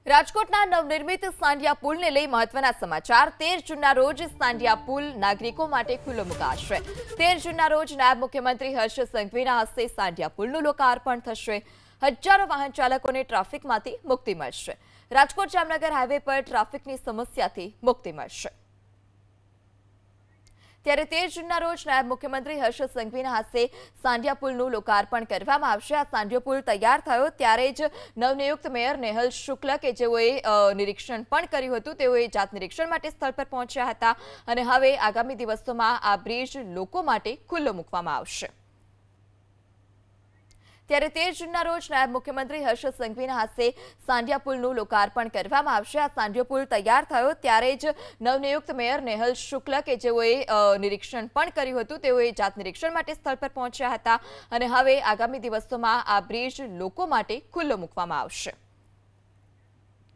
રાજકોટના નવનિર્મિત સાંઢિયા પુલને લઈ મહત્વના સમાચાર। 13 જૂનના રોજ સાંઢિયા પુલ નાગરિકો માટે ખુલ્લો મુકાશે। 13 જૂનના રોજ નાયબ મુખ્યમંત્રી હર્ષ સંઘવીના હસ્તે સાંઢિયા પુલનું લોકાર્પણ થશે। હજારો વાહન ચાલકોને ટ્રાફિકમાંથી મુક્તિ મળશે। રાજકોટ જામનગર હાઈવે પર ટ્રાફિકની સમસ્યાથી મુક્તિ મળશે। ત્યારે 13 જૂનના રોજ નાયબ મુખ્યમંત્રી હર્ષ સંઘવીના હસ્તે સાંઢિયા પુલનું લોકાર્પણ કરવામાં આવશે। આ સાંઢિયો પુલ તૈયાર થયો ત્યારે જ નવનિયુક્ત મેયર નેહલ શુક્લ કે જેઓએ નિરીક્ષણ પણ કર્યું હતું તેઓએ જાત નિરીક્ષણ માટે સ્થળ પર પહોંચ્યા હતા અને હવે આગામી દિવસોમાં આ બ્રિજ લોકો માટે ખુલ્લો મૂકવામાં આવશે। ત્યારે 13 જૂનના રોજ નાયબ મુખ્યમંત્રી હર્ષ સંઘવીના હસ્તે સાંઢિયા પુલનું લોકાર્પણ કરવામાં આવશે। આ સાંઢિયો પુલ તૈયાર થયો ત્યારે જ નવનિયુક્ત મેયર નેહલ શુક્લ કે જેઓએ નિરીક્ષણ પણ કર્યું હતું તેઓએ જાત નિરીક્ષણ માટે સ્થળ પર પહોંચ્યા હતા અને હવે આગામી દિવસોમાં આ બ્રિજ લોકો માટે ખુલ્લો મૂકવામાં આવશે।